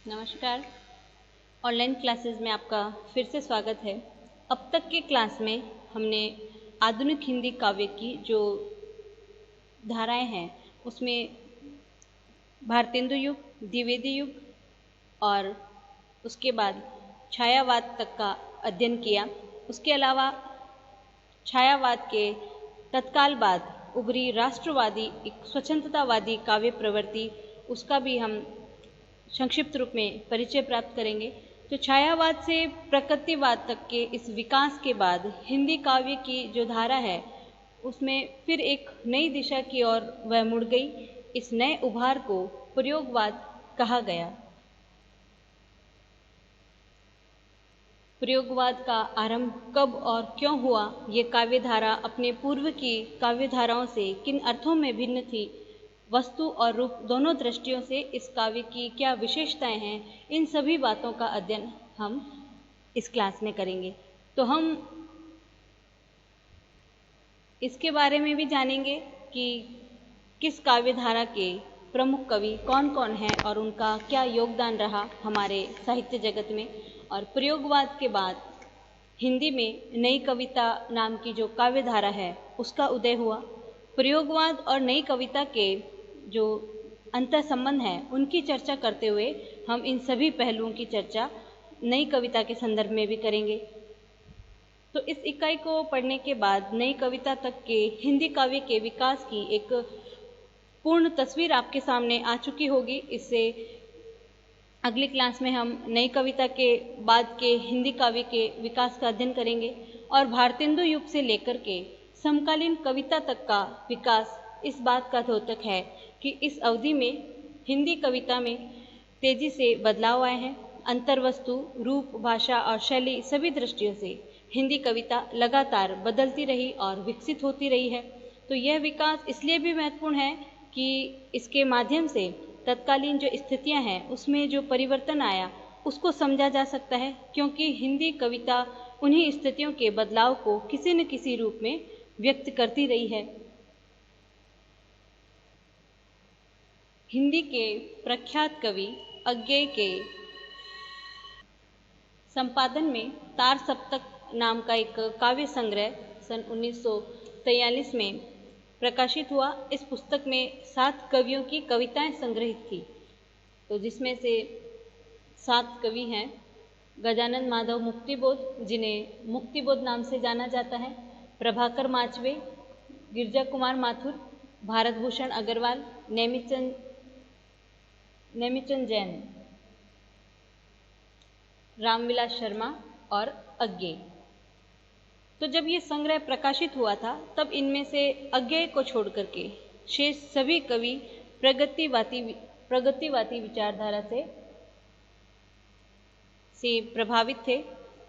नमस्कार। Online classes में आपका फिर से स्वागत है। अब तक के क्लास में हमने आधुनिक हिंदी काव्य की जो धाराएं हैं उसमें भारतेंदु युग, द्विवेदी युग और उसके बाद छायावाद तक का अध्ययन किया। उसके अलावा छायावाद के तत्काल बाद उभरी राष्ट्रवादी एक स्वतंत्रतावादी काव्य प्रवृत्ति, उसका भी हम संक्षिप्त रूप में परिचय प्राप्त करेंगे। तो छायावाद से प्रकृतिवाद तक के इस विकास के बाद हिंदी काव्य की जो धारा है उसमें फिर एक नई दिशा की ओर वह मुड़ गई। इस नए उभार को प्रयोगवाद कहा गया। प्रयोगवाद का आरंभ कब और क्यों हुआ, ये काव्यधारा अपने पूर्व की काव्यधाराओं से किन अर्थों में भिन्न थी, वस्तु और रूप दोनों दृष्टियों से इस काव्य की क्या विशेषताएं हैं, इन सभी बातों का अध्ययन हम इस क्लास में करेंगे। तो हम इसके बारे में भी जानेंगे कि किस काव्यधारा के प्रमुख कवि कौन कौन हैं और उनका क्या योगदान रहा हमारे साहित्य जगत में। और प्रयोगवाद के बाद हिंदी में नई कविता नाम की जो काव्यधारा है उसका उदय हुआ। प्रयोगवाद और नई कविता के जो अंतर संबंध है उनकी चर्चा करते हुए हम इन सभी पहलुओं की चर्चा नई कविता के संदर्भ में भी करेंगे। तो इस इकाई को पढ़ने के बाद नई कविता तक के हिंदी काव्य के विकास की एक पूर्ण तस्वीर आपके सामने आ चुकी होगी। इससे अगली क्लास में हम नई कविता के बाद के हिंदी काव्य के विकास का अध्ययन करेंगे और भारतेंदु युग से लेकर के समकालीन कविता तक का विकास इस बात का द्योतक है कि इस अवधि में हिंदी कविता में तेजी से बदलाव आए हैं। अंतर्वस्तु, रूप, भाषा और शैली सभी दृष्टियों से हिंदी कविता लगातार बदलती रही और विकसित होती रही है। तो यह विकास इसलिए भी महत्वपूर्ण है कि इसके माध्यम से तत्कालीन जो स्थितियां हैं उसमें जो परिवर्तन आया उसको समझा जा सकता है, क्योंकि हिंदी कविता उन्हीं स्थितियों के बदलाव को किसी न किसी रूप में व्यक्त करती रही है। हिंदी के प्रख्यात कवि अज्ञेय के संपादन में तार सप्तक नाम का एक काव्य संग्रह सन 1943 में प्रकाशित हुआ। इस पुस्तक में 7 कवियों की कविताएं संग्रहित थी, तो जिसमें से 7 कवि हैं गजानन माधव मुक्तिबोध, जिन्हें मुक्तिबोध नाम से जाना जाता है, प्रभाकर माचवे, गिरजा कुमार माथुर, भारत भूषण अग्रवाल, नेमिचंद जैन, रामविलास शर्मा और अज्ञेय। तो जब ये संग्रह प्रकाशित हुआ था तब इनमें से अज्ञेय को छोड़ करके शेष सभी कवि प्रगतिवादी विचारधारा से प्रभावित थे।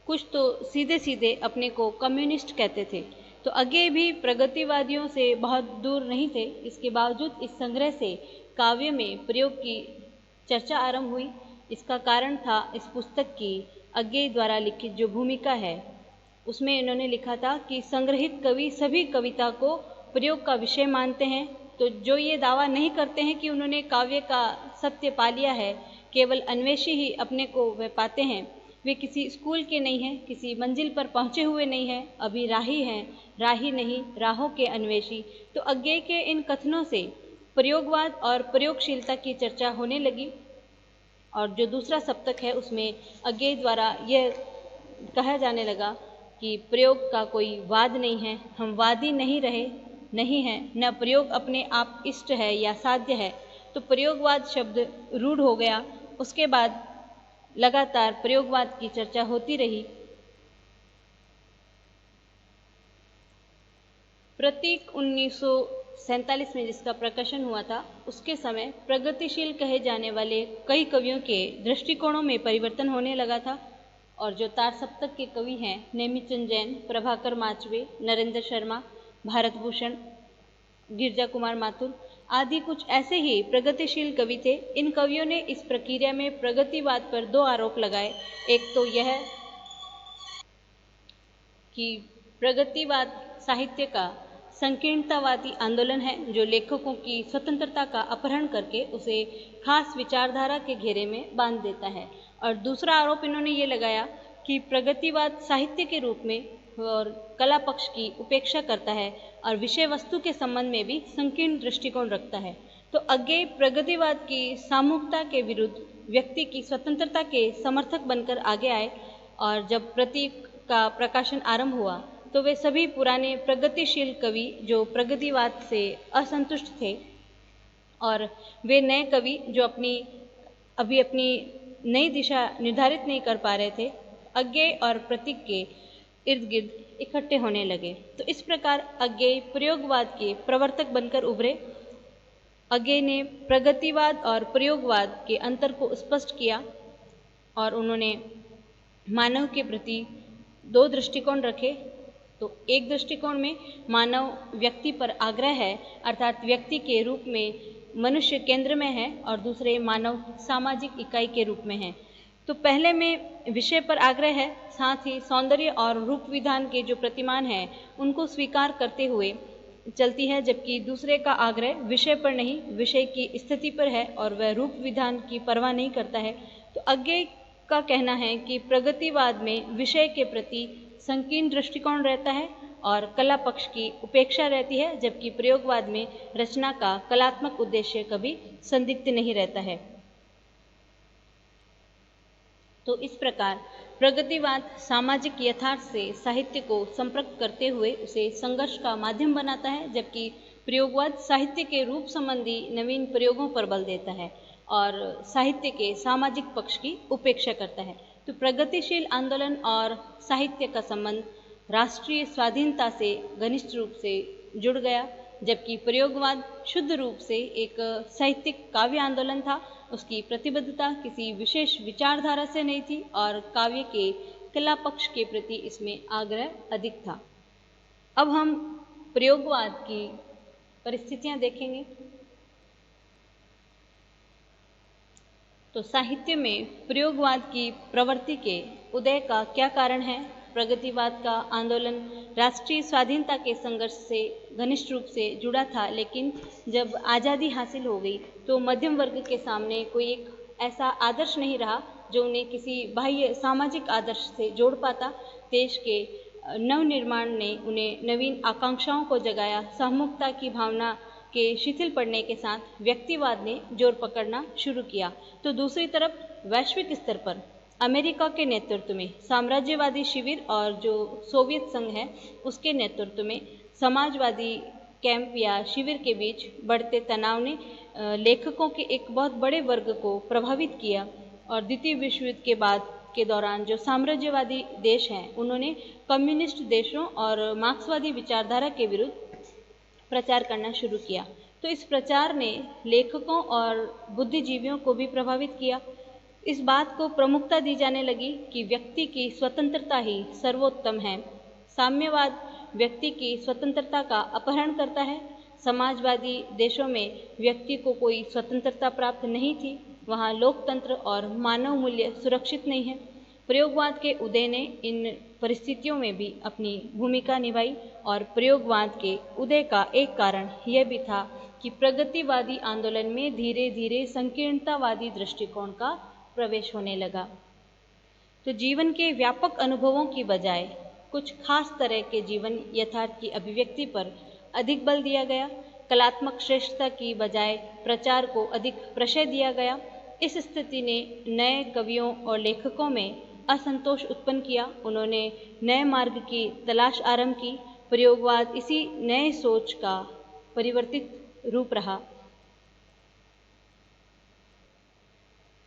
कुछ तो सीधे सीधे अपने को कम्युनिस्ट कहते थे, तो अज्ञेय भी प्रगतिवादियों से बहुत दूर नहीं थे। इसके बावजूद इस संग्रह से काव्य में प्रयोग की चर्चा आरंभ हुई। इसका कारण था इस पुस्तक की अज्ञेय द्वारा लिखित जो भूमिका है, उसमें इन्होंने लिखा था कि संग्रहित कवि सभी कविता को प्रयोग का विषय मानते हैं। तो जो ये दावा नहीं करते हैं कि उन्होंने काव्य का सत्य पा लिया है, केवल अन्वेषी ही अपने को वह पाते हैं, वे किसी स्कूल के नहीं हैं, किसी मंजिल पर पहुंचे हुए नहीं हैं, अभी राही हैं, राही नहीं राहों के अन्वेषी। तो अज्ञेय के इन कथनों से प्रयोगवाद और प्रयोगशीलता की चर्चा होने लगी। और जो दूसरा सप्तक है उसमें अज्ञेय द्वारा यह कहा जाने लगा कि प्रयोग का कोई वाद नहीं है, हम वादी नहीं हैं, न प्रयोग अपने आप इष्ट है या साध्य है। तो प्रयोगवाद शब्द रूढ़ हो गया। उसके बाद लगातार प्रयोगवाद की चर्चा होती रही। प्रतीक 1947 में जिसका प्रकाशन हुआ था, उसके समय प्रगतिशील कहे जाने वाले कई कवियों के दृष्टिकोणों में परिवर्तन होने लगा था। और जो तार सप्तक के कवि हैं नेमिचंद जैन, प्रभाकर माचवे, नरेंद्र शर्मा, भारत भूषण, गिरजा कुमार माथुर आदि कुछ ऐसे ही प्रगतिशील कवि थे। इन कवियों ने इस प्रक्रिया में प्रगतिवाद पर 2 आरोप लगाए। एक तो यह कि प्रगतिवाद साहित्य का संकीर्णतावादी आंदोलन है जो लेखकों की स्वतंत्रता का अपहरण करके उसे खास विचारधारा के घेरे में बांध देता है। और दूसरा आरोप इन्होंने ये लगाया कि प्रगतिवाद साहित्य के रूप में और कला पक्ष की उपेक्षा करता है और विषय वस्तु के संबंध में भी संकीर्ण दृष्टिकोण रखता है। तो अज्ञेय प्रगतिवाद की सामूहिकता के विरुद्ध व्यक्ति की स्वतंत्रता के समर्थक बनकर आगे आए और जब प्रतीक का प्रकाशन आरंभ हुआ तो वे सभी पुराने प्रगतिशील कवि जो प्रगतिवाद से असंतुष्ट थे और वे नए कवि जो अपनी नई दिशा निर्धारित नहीं कर पा रहे थे, अज्ञेय और प्रतीक के इर्द गिर्द इकट्ठे होने लगे। तो इस प्रकार अज्ञेय प्रयोगवाद के प्रवर्तक बनकर उभरे। अज्ञेय ने प्रगतिवाद और प्रयोगवाद के अंतर को स्पष्ट किया और उन्होंने मानव के प्रति दो दृष्टिकोण रखे। तो एक दृष्टिकोण में मानव व्यक्ति पर आग्रह है, अर्थात व्यक्ति के रूप में मनुष्य केंद्र में है, और दूसरे मानव सामाजिक इकाई के रूप में है। तो पहले में विषय पर आग्रह है, साथ ही सौंदर्य और रूप विधान के जो प्रतिमान हैं उनको स्वीकार करते हुए चलती है, जबकि दूसरे का आग्रह विषय पर नहीं, विषय की स्थिति पर है और वह रूप विधान की परवाह नहीं करता है। तो अज्ञेय का कहना है कि प्रगतिवाद में विषय के प्रति संकीर्ण दृष्टिकोण रहता है और कला पक्ष की उपेक्षा रहती है, जबकि प्रयोगवाद में रचना का कलात्मक उद्देश्य कभी संदिग्ध नहीं रहता है। तो इस प्रकार प्रगतिवाद सामाजिक यथार्थ से साहित्य को संपर्क करते हुए उसे संघर्ष का माध्यम बनाता है, जबकि प्रयोगवाद साहित्य के रूप संबंधी नवीन प्रयोगों पर बल देता है और साहित्य के सामाजिक पक्ष की उपेक्षा करता है। तो प्रगतिशील आंदोलन और साहित्य का संबंध राष्ट्रीय स्वाधीनता से घनिष्ठ रूप से जुड़ गया, जबकि प्रयोगवाद शुद्ध रूप से एक साहित्यिक काव्य आंदोलन था। उसकी प्रतिबद्धता किसी विशेष विचारधारा से नहीं थी और काव्य के कला पक्ष के प्रति इसमें आग्रह अधिक था। अब हम प्रयोगवाद की परिस्थितियां देखेंगे। तो साहित्य में प्रयोगवाद की प्रवृत्ति के उदय का क्या कारण है? प्रगतिवाद का आंदोलन राष्ट्रीय स्वाधीनता के संघर्ष से घनिष्ठ रूप से जुड़ा था, लेकिन जब आज़ादी हासिल हो गई तो मध्यम वर्ग के सामने कोई एक ऐसा आदर्श नहीं रहा जो उन्हें किसी बाह्य सामाजिक आदर्श से जोड़ पाता। देश के नवनिर्माण ने उन्हें नवीन आकांक्षाओं को जगाया। सामूहिकता की भावना के शिथिल पड़ने के साथ व्यक्तिवाद ने जोर पकड़ना शुरू किया। तो दूसरी तरफ वैश्विक स्तर पर अमेरिका के नेतृत्व में साम्राज्यवादी शिविर और जो सोवियत संघ है उसके नेतृत्व में समाजवादी कैंप या शिविर के बीच बढ़ते तनाव ने लेखकों के एक बहुत बड़े वर्ग को प्रभावित किया और द्वितीय विश्व युद्ध के बाद के दौरान जो साम्राज्यवादी देश हैं उन्होंने कम्युनिस्ट देशों और मार्क्सवादी विचारधारा के विरुद्ध प्रचार करना शुरू किया। तो इस प्रचार ने लेखकों और बुद्धिजीवियों को भी प्रभावित किया। इस बात को प्रमुखता दी जाने लगी कि व्यक्ति की स्वतंत्रता ही सर्वोत्तम है। साम्यवाद व्यक्ति की स्वतंत्रता का अपहरण करता है। समाजवादी देशों में व्यक्ति को कोई स्वतंत्रता प्राप्त नहीं थी, वहाँ लोकतंत्र और मानव मूल्य सुरक्षित नहीं है। प्रयोगवाद के उदय ने इन परिस्थितियों में भी अपनी भूमिका निभाई और प्रयोगवाद के उदय का एक कारण यह भी था कि प्रगतिवादी आंदोलन में धीरे धीरे संकीर्णतावादी दृष्टिकोण का प्रवेश होने लगा। तो जीवन के व्यापक अनुभवों की बजाय कुछ खास तरह के जीवन यथार्थ की अभिव्यक्ति पर अधिक बल दिया गया। कलात्मक श्रेष्ठता की बजाय प्रचार को अधिक प्रशय दिया गया। इस स्थिति ने नए कवियों और लेखकों में असंतोष उत्पन्न किया। उन्होंने नए मार्ग की तलाश आरंभ की। प्रयोगवाद इसी नए सोच का परिवर्तित रूप रहा।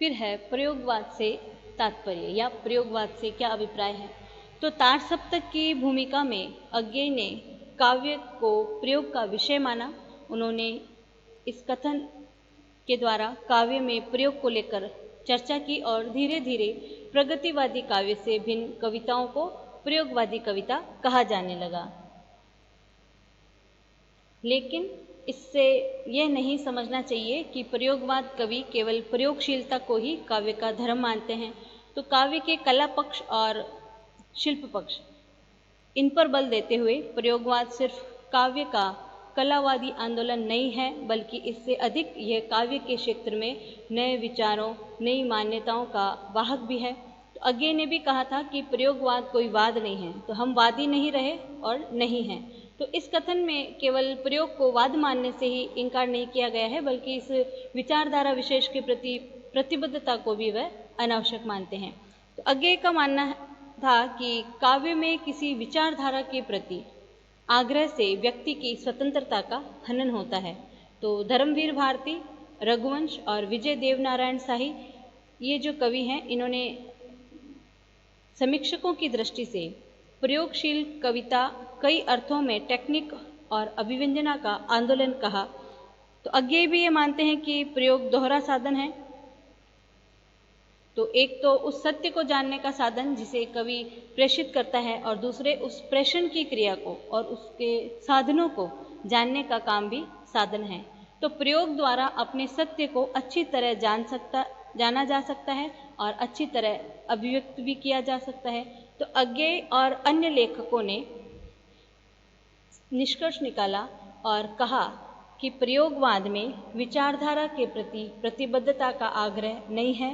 फिर है प्रयोगवाद से तात्पर्य या प्रयोगवाद से क्या अभिप्राय है। तो तार सप्तक की भूमिका में अज्ञेय ने काव्य को प्रयोग का विषय माना। उन्होंने इस कथन के द्वारा काव्य में प्रयोग को लेकर चर्चा की और धीरे धीरे प्रगतिवादी काव्य से भिन्न कविताओं को प्रयोगवादी कविता कहा जाने लगा। लेकिन इससे यह नहीं समझना चाहिए कि प्रयोगवाद कवि केवल प्रयोगशीलता को ही काव्य का धर्म मानते हैं। तो काव्य के कला पक्ष और शिल्प पक्ष इन पर बल देते हुए प्रयोगवाद सिर्फ काव्य का कलावादी आंदोलन नहीं है, बल्कि इससे अधिक यह काव्य के क्षेत्र में नए विचारों, नई मान्यताओं का वाहक भी है। तो अज्ञेय ने भी कहा था कि प्रयोगवाद कोई वाद नहीं है, तो हम वादी नहीं रहे और नहीं हैं। तो इस कथन में केवल प्रयोग को वाद मानने से ही इनकार नहीं किया गया है, बल्कि इस विचारधारा विशेष के प्रति प्रतिबद्धता को भी वह अनावश्यक मानते हैं। तो अज्ञेय का मानना था कि काव्य में किसी विचारधारा के प्रति आग्रह से व्यक्ति की स्वतंत्रता का हनन होता है। तो धर्मवीर भारती, रघुवंश और विजय देवनारायण शाही, ये जो कवि हैं, इन्होंने समीक्षकों की दृष्टि से प्रयोगशील कविता कई अर्थों में टेक्निक और अभिव्यंजना का आंदोलन कहा। तो अज्ञेय भी ये मानते हैं कि प्रयोग दोहरा साधन है। तो एक तो उस सत्य को जानने का साधन जिसे कवि प्रेषित करता है, और दूसरे उस प्रेषण की क्रिया को और उसके साधनों को जानने का काम भी साधन है। तो प्रयोग द्वारा अपने सत्य को अच्छी तरह जाना जा सकता है और अच्छी तरह अभिव्यक्त भी किया जा सकता है। तो अज्ञेय और अन्य लेखकों ने निष्कर्ष निकाला और कहा कि प्रयोगवाद में विचारधारा के प्रति प्रतिबद्धता का आग्रह नहीं है।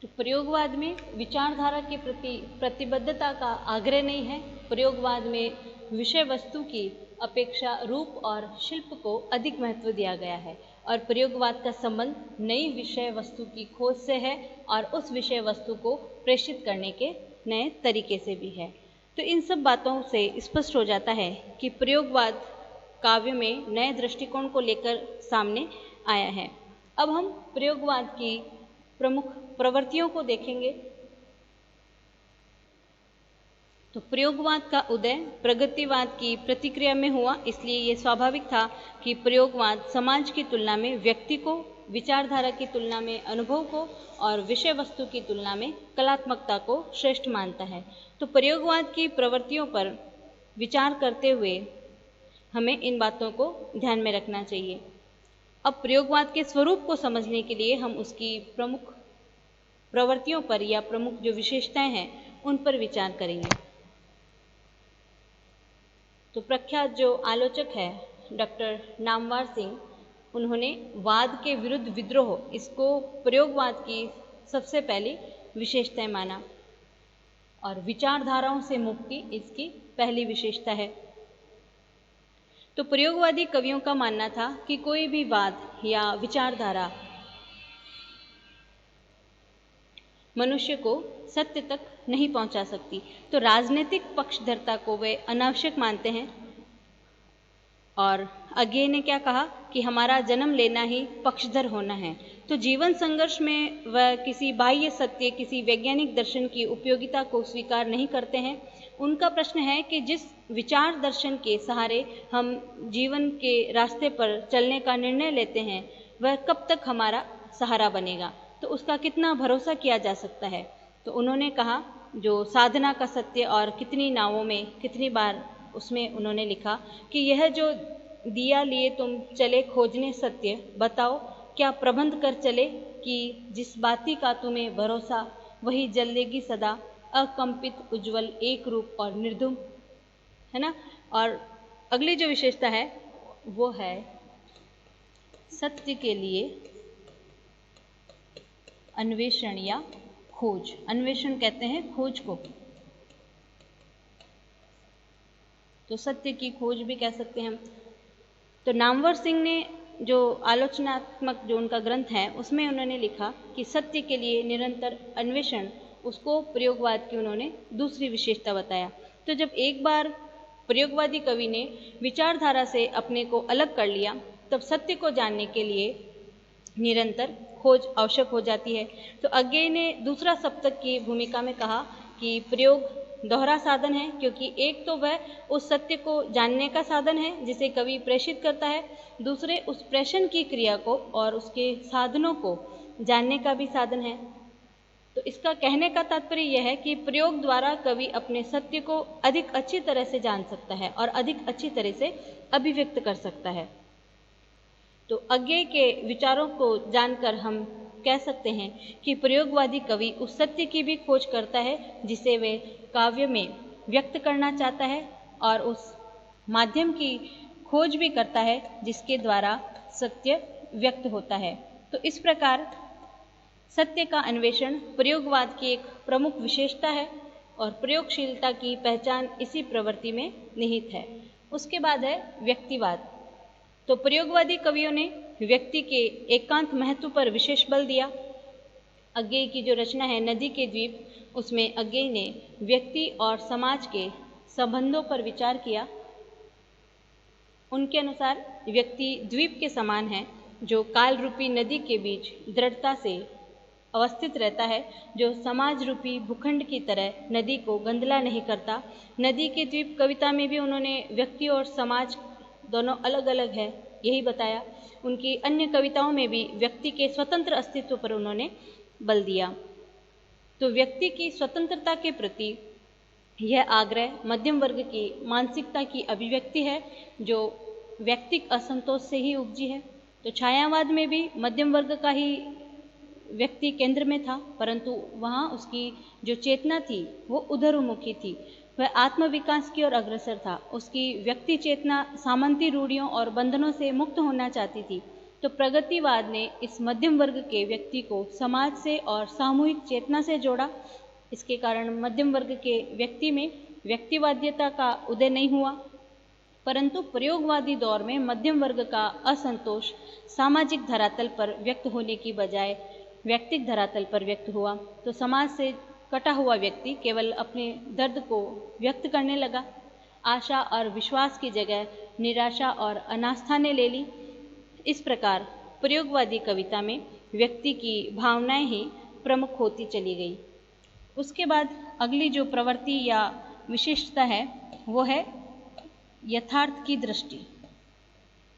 तो प्रयोगवाद में विचारधारा के प्रति प्रतिबद्धता का आग्रह नहीं है। प्रयोगवाद में विषय वस्तु की अपेक्षा रूप और शिल्प को अधिक महत्व दिया गया है, और प्रयोगवाद का संबंध नई विषय वस्तु की खोज से है और उस विषय वस्तु को प्रेषित करने के नए तरीके से भी है। तो इन सब बातों से स्पष्ट हो जाता है कि प्रयोगवाद काव्य में नए दृष्टिकोण को लेकर सामने आया है। अब हम प्रयोगवाद की प्रमुख प्रवृत्तियों को देखेंगे। तो प्रयोगवाद का उदय प्रगतिवाद की प्रतिक्रिया में हुआ, इसलिए ये स्वाभाविक था कि प्रयोगवाद समाज की तुलना में व्यक्ति को, विचारधारा की तुलना में अनुभव को और विषय वस्तु की तुलना में कलात्मकता को श्रेष्ठ मानता है। तो प्रयोगवाद की प्रवृत्तियों पर विचार करते हुए हमें इन बातों को ध्यान में रखना चाहिए। अब प्रयोगवाद के स्वरूप को समझने के लिए हम उसकी प्रमुख प्रवृत्तियों पर या प्रमुख जो विशेषताएं हैं उन पर विचार करेंगे। तो प्रख्यात जो आलोचक है डॉक्टर नामवर सिंह, उन्होंने वाद के विरुद्ध विद्रोह, इसको प्रयोगवाद की सबसे पहली विशेषताएं माना, और विचारधाराओं से मुक्ति इसकी पहली विशेषता है। तो प्रयोगवादी कवियों का मानना था कि कोई भी वाद या विचारधारा मनुष्य को सत्य तक नहीं पहुंचा सकती। तो राजनीतिक पक्षधरता को वे अनावश्यक मानते हैं। और अज्ञेय ने क्या कहा कि हमारा जन्म लेना ही पक्षधर होना है। तो जीवन संघर्ष में वह किसी बाह्य सत्य, किसी वैज्ञानिक दर्शन की उपयोगिता को स्वीकार नहीं करते हैं। उनका प्रश्न है कि जिस विचार दर्शन के सहारे हम जीवन के रास्ते पर चलने का निर्णय लेते हैं, वह कब तक हमारा सहारा बनेगा, तो उसका कितना भरोसा किया जा सकता है। तो उन्होंने कहा जो साधना का सत्य, और कितनी नावों में कितनी बार उसमें उन्होंने लिखा कि यह जो दिया लिए तुम चले खोजने सत्य, बताओ क्या प्रबंध कर चले कि जिस बाती का तुम्हें भरोसा वही जलेगी सदा, अकंपित उज्जवल एक रूप और निर्धूम, है ना। और अगली जो विशेषता है वो है सत्य के लिए अन्वेषण या खोज। अन्वेषण कहते हैं खोज को, तो सत्य की खोज भी कह सकते हैं हम। तो नामवर सिंह ने जो आलोचनात्मक जो उनका ग्रंथ है उसमें उन्होंने लिखा कि सत्य के लिए निरंतर अन्वेषण, उसको प्रयोगवाद की उन्होंने दूसरी विशेषता बताया। तो जब एक बार प्रयोगवादी कवि ने विचारधारा से अपने को अलग कर लिया, तब सत्य को जानने के लिए निरंतर खोज आवश्यक हो जाती है। तो अज्ञेय ने दूसरा सप्तक की भूमिका में कहा कि प्रयोग दोहरा साधन है, क्योंकि एक तो वह उस सत्य को जानने का साधन है जिसे कवि प्रेषित करता है, दूसरे उस प्रेषण की क्रिया को और उसके साधनों को जानने का भी साधन है। तो इसका कहने का तात्पर्य यह है कि प्रयोग द्वारा कवि अपने सत्य को अधिक अच्छी तरह से जान सकता है और अधिक अच्छी तरह से अभिव्यक्त कर सकता है। तो अज्ञेय के विचारों को जानकर हम कह सकते हैं कि प्रयोगवादी कवि उस सत्य की भी खोज करता है जिसे वे काव्य में व्यक्त करना चाहता है और उस माध्यम की खोज भी करता है जिसके द्वारा सत्य व्यक्त होता है। तो इस प्रकार सत्य का अन्वेषण प्रयोगवाद की एक प्रमुख विशेषता है और प्रयोगशीलता की पहचान इसी प्रवृत्ति में निहित है। उसके बाद है व्यक्तिवाद। तो प्रयोगवादी कवियों ने व्यक्ति के एकांत महत्व पर विशेष बल दिया। अज्ञेय की जो रचना है नदी के द्वीप, उसमें अज्ञेय ने व्यक्ति और समाज के संबंधों पर विचार किया। उनके अनुसार व्यक्ति द्वीप के समान है जो काल रूपी नदी के बीच दृढ़ता से अवस्थित रहता है, जो समाज रूपी भूखंड की तरह नदी को गंदला नहीं करता। नदी के द्वीप कविता में भी उन्होंने व्यक्ति और समाज दोनों अलग अलग है यही बताया। उनकी अन्य कविताओं में भी व्यक्ति के स्वतंत्र अस्तित्व पर उन्होंने बल दिया। तो व्यक्ति की स्वतंत्रता के प्रति यह आग्रह मध्यम वर्ग की मानसिकता की अभिव्यक्ति है जो व्यक्तिक असंतोष से ही उपजी है। तो छायावाद में भी मध्यम वर्ग का ही व्यक्ति केंद्र में था, परंतु वहाँ उसकी जो चेतना थी वो उधरमुखी थी। वह आत्मविकास की ओर अग्रसर था। उसकी व्यक्ति चेतना सामंती रूढ़ियों और बंधनों से मुक्त होना चाहती थी। तो प्रगतिवाद ने इस मध्यम वर्ग के व्यक्ति को समाज से और सामूहिक चेतना से जोड़ा। इसके कारण मध्यम वर्ग के व्यक्ति में व्यक्तिवाद्यता का उदय नहीं हुआ, परंतु प्रयोगवादी दौर में मध्यम वर्ग का असंतोष सामाजिक धरातल पर व्यक्त होने की बजाय व्यक्तिक धरातल पर व्यक्त हुआ। तो समाज से कटा हुआ व्यक्ति केवल अपने दर्द को व्यक्त करने लगा। आशा और विश्वास की जगह निराशा और अनास्था ने ले ली। इस प्रकार प्रयोगवादी कविता में व्यक्ति की भावनाएं ही प्रमुख होती चली गई। उसके बाद अगली जो प्रवृत्ति या विशिष्टता है वो है यथार्थ की दृष्टि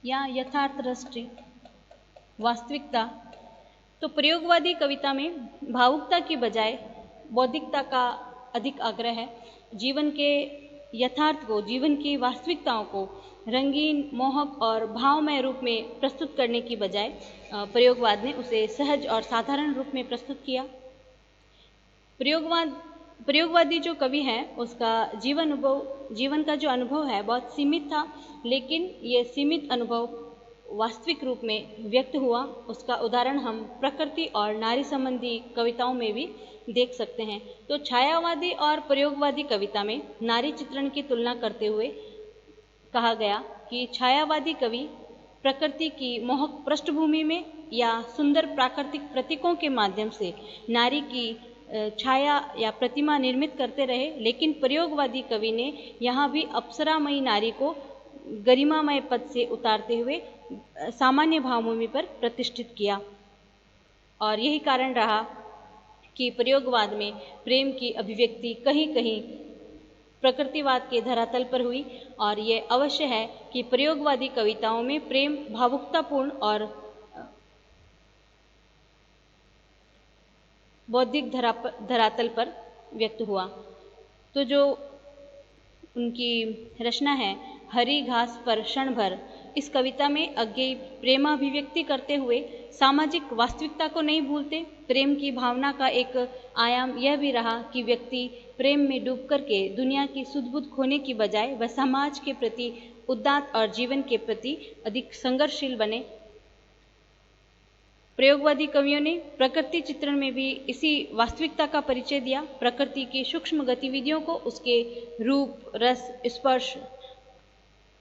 या यथार्थ दृष्टि, वास्तविकता। तो प्रयोगवादी कविता में भावुकता की बजाय बौद्धिकता का अधिक आग्रह है। जीवन के यथार्थ को, जीवन की वास्तविकताओं को रंगीन, मोहक और भावमय रूप में प्रस्तुत करने की बजाय प्रयोगवाद ने उसे सहज और साधारण रूप में प्रस्तुत किया। प्रयोगवादी जो कवि है उसका जीवन का जो अनुभव है बहुत सीमित था, लेकिन ये सीमित अनुभव वास्तविक रूप में व्यक्त हुआ। उसका उदाहरण हम प्रकृति और नारी संबंधी कविताओं में भी देख सकते हैं। तो छायावादी और प्रयोगवादी कविता में नारी चित्रण की तुलना करते हुए कहा गया कि छायावादी कवि प्रकृति की मोहक पृष्ठभूमि में या सुंदर प्राकृतिक प्रतीकों के माध्यम से नारी की छाया या प्रतिमा निर्मित करते रहे, लेकिन प्रयोगवादी कवि ने यहाँ भी अप्सरामयी नारी को गरिमामय पद से उतारते हुए सामान्य भावभूमि पर प्रतिष्ठित किया। और यही कारण रहा कि प्रयोगवाद में प्रेम की अभिव्यक्ति कहीं कहीं प्रकृतिवाद के धरातल पर हुई। और ये अवश्य है कि प्रयोगवादी कविताओं में प्रेम भावुकतापूर्ण और बौद्धिक धरातल पर व्यक्त हुआ। तो जो उनकी रचना है हरी घास पर क्षण भर, इस कविता में अज्ञेय प्रेमाभिव्यक्ति करते हुए सामाजिक वास्तविकता को नहीं भूलते। प्रेम की भावना का एक आयाम यह भी रहा कि व्यक्ति प्रेम में डूब करके दुनिया की सुध-बुध खोने की बजाय वह समाज के प्रति उदात्त और जीवन के प्रति अधिक संघर्षशील बने। प्रयोगवादी कवियों ने प्रकृति चित्रण में भी इसी वास्तविकता का परिचय दिया। प्रकृति की सूक्ष्म गतिविधियों को उसके रूप, रस, स्पर्श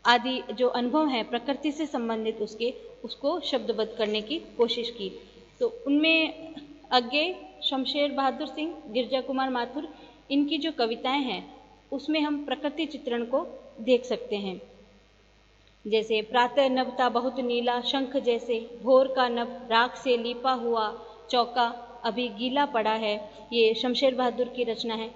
आदि जो अनुभव हैं प्रकृति से संबंधित उसको शब्दबद्ध करने की कोशिश की। तो उनमें अज्ञेय, शमशेर बहादुर सिंह, गिरजा कुमार माथुर, इनकी जो कविताएं हैं उसमें हम प्रकृति चित्रण को देख सकते हैं। जैसे प्रातः नभ था बहुत नीला शंख जैसे, भोर का नभ राख से लीपा हुआ चौका अभी गीला पड़ा है, ये शमशेर बहादुर की रचना है।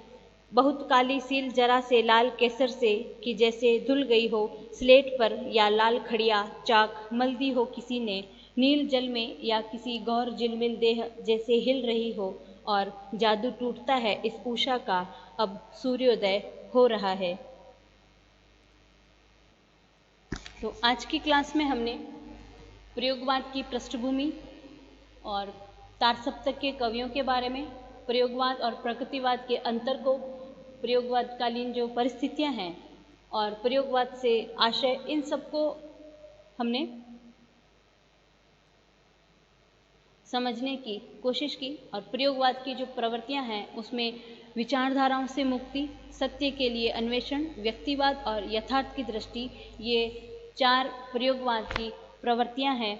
बहुत काली सील जरा से लाल केसर से कि जैसे धुल गई हो स्लेट पर, या लाल खड़िया चाक मल दी हो किसी ने नील जल में, या किसी गौर झिलमिल देह जैसे हिल रही हो, और जादू टूटता है इस उषा का अब सूर्योदय हो रहा है। तो आज की क्लास में हमने प्रयोगवाद की पृष्ठभूमि और तार सप्तक के कवियों के बारे में, प्रयोगवाद और प्रकृतिवाद के अंतर को प्रयोगवादकालीन जो परिस्थितियां हैं और प्रयोगवाद से आशय, इन सबको हमने समझने की कोशिश की। और प्रयोगवाद की जो प्रवृत्तियां हैं उसमें विचारधाराओं से मुक्ति, सत्य के लिए अन्वेषण, व्यक्तिवाद और यथार्थ की दृष्टि, ये 4 प्रयोगवाद की प्रवृत्तियां हैं